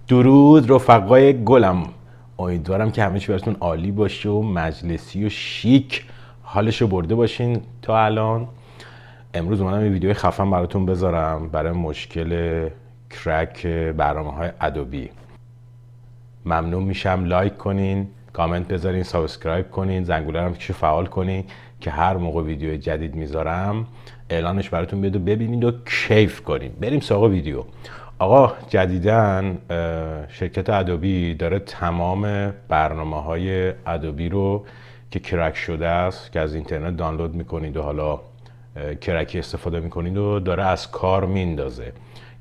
درود رفقای گلم، امیدوارم که همه چی براتون عالی باشه و مجلسی و شیک حالشو برده باشین. تا الان امروز اومدم یه ویدیو خفن براتون بذارم برای مشکل کرک برنامه‌های ادوبی. ممنون میشم لایک کنین، کامنت بذارین، سابسکرایب کنین، زنگوله رو هم فعال کنین که هر موقع ویدیو جدید میذارم اعلانش براتون بیاد و ببینید و کیف کنین. بریم سراغ ویدیو. آقا جدیدن شرکت ادوبی داره تمام برنامه‌های ادوبی رو که کرک شده است که از اینترنت دانلود میکنید و حالا کرکی استفاده میکنید و داره از کار میندازه.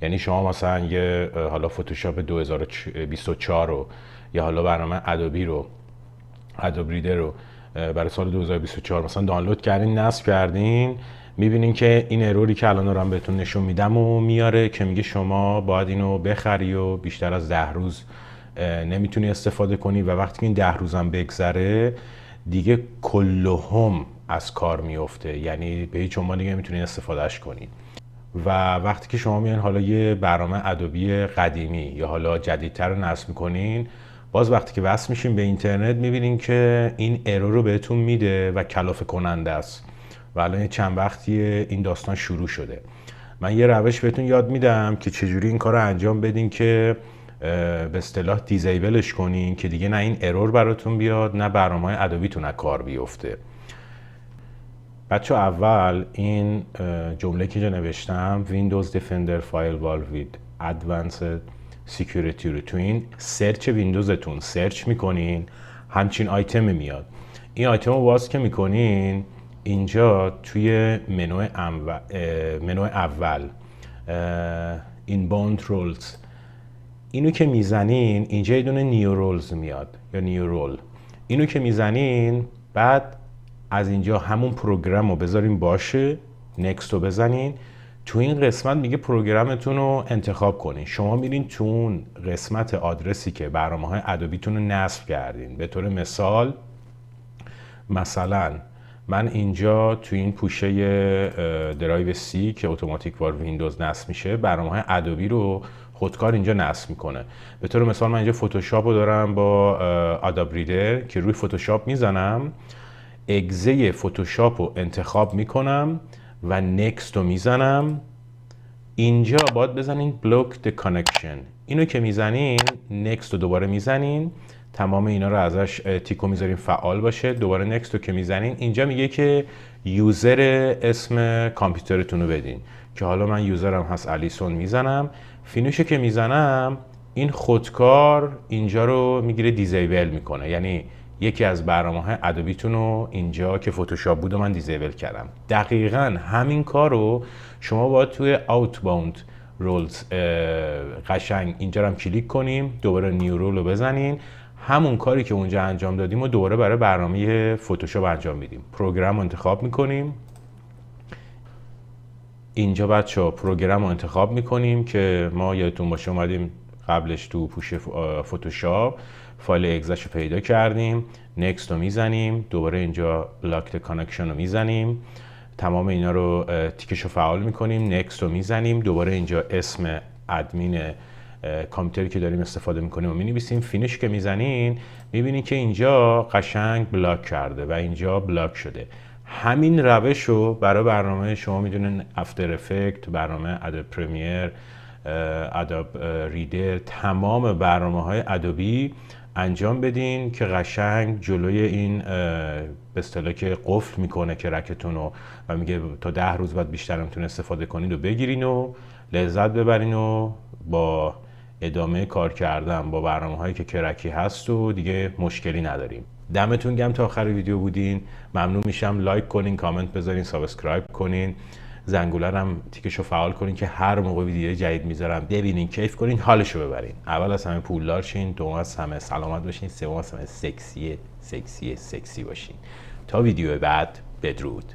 یعنی شما مثلا یه حالا فتوشاپ 2024 رو یا حالا برنامه ادوبی رو، ادوب ریدر رو برای سال 2024 مثلا دانلود کردین، نصب کردین، میبینین که این اروری که الان دارم بهتون نشون میدم و میاره که میگه شما باید اینو بخری و بیشتر از 10 روز نمیتونی استفاده کنی و وقتی که این 10 روزم بگذره دیگه کلهم از کار میفته، یعنی به هیچ عنوان دیگه نمیتونین استفادهش کنین. و وقتی که شما میان حالا یه برنامه ادوبی قدیمی یا حالا جدیدتر رو نصب میکنین، باز وقتی که وصل میشین به اینترنت میبینین که این ارور رو بهتون میده و کلافه کننده است و الان چند وقتی این داستان شروع شده. من یه روش بهتون یاد میدم که چجوری این کار رو انجام بدین که به اصطلاح دیزیبلش کنین که دیگه نه این ارور براتون بیاد نه برنامه‌های ادوبیتون از کار بیفته. بچه اول این جمله که اینجا نوشتم Windows Defender Firewall with Advanced Security رو تو این سرچ ویندوزتون سرچ میکنین، همچین آیتمی میاد. این آیتم رو باز که میکنین اینجا توی منو اول Inbound Roles اینو که میزنین اینجا یه دونه نیو رولز میاد یا نیو رول. اینو که میزنین بعد از اینجا همون پروگرام رو بذارین باشه، نکست رو بزنین. تو این قسمت میگه پروگرامتون رو انتخاب کنین. شما میرین تو اون قسمت آدرسی که برنامه‌های ادوبیتون رو نصب کردین. به طور مثلا من اینجا تو این پوشه درایو سی که اتوماتیک وار ویندوز نصب میشه برنامه‌های ادوبی رو خودکار اینجا نصب میکنه. به طور مثال من اینجا فتوشاپ رو دارم با ادوب ریدر که روی فتوشاپ میزنم، اگزه فتوشاپ رو انتخاب میکنم و نکست رو میزنم. اینجا باید بزنین بلوک د کانکشن. اینو که میزنین نکست رو دوباره میزنین، تمام اینا رو ازش تیکو میذارین فعال باشه. دوباره نکست رو که میزنین اینجا میگه که یوزر اسم کامپیوترتون رو بدین که حالا من یوزرم هست الیسون میزنم. فینیشو که میزنم این خودکار اینجا رو میگیره دیزیبل میکنه، یعنی یکی از برنامه‌های ادوبیتون رو اینجا که فتوشاپ بود و من دیزیبل کردم. دقیقاً همین کار رو شما باید توی آوتباوند رولز قشنگ اینجا رو هم کلیک کنیم، دوباره نیو رول رو بزنین، همون کاری که اونجا انجام دادیم و دوباره برای برنامه فتوشاپ انجام میدیم. پروگرام رو انتخاب میکنیم. اینجا بچه‌ها پروگرام رو انتخاب میکنیم که ما یادتون باشه اومدیم قبلش تو پوش فتوشاپ فایل اگزش رو پیدا کردیم، نکست رو میزنیم، دوباره اینجا بلاک کانکشن رو میزنیم، تمام اینا رو تیکش رو فعال میکنیم، نکست رو میزنیم، دوباره اینجا اسم ادمین کامپیوتری که داریم استفاده میکنیم و مینویسیم. فینیش که میزنین میبینید که اینجا قشنگ بلاک کرده و اینجا بلاک شده. همین روش رو برای برنامه شما میدونین افتر افکت، برنامه ادوب پرمیر، ادوب ریدر، تمام برنامه‌های ادوبی انجام بدین که قشنگ جلوی این به اصطلاح که قفل میکنه کرکتون رو و میگه تا 10 روز بعد بیشتر نمیتونه استفاده کنید و بگیرین و لذت ببرین و با ادامه کار کردن با برنامه‌هایی که کرکی هست و دیگه مشکلی نداریم. دمتون گرم تا آخر ویدیو بودین. ممنون میشم لایک کنین، کامنت بذارین، سابسکرایب کنین، زنگوله رو هم تیکشو فعال کنین که هر موقع ویدیو جدید میذارم ببینین، کیف کنین، حالشو ببرین. اول از همه پولدار شین، دوم از همه سلامت باشین، سوم از همه سکسی باشین. تا ویدیو بعد، بدرود.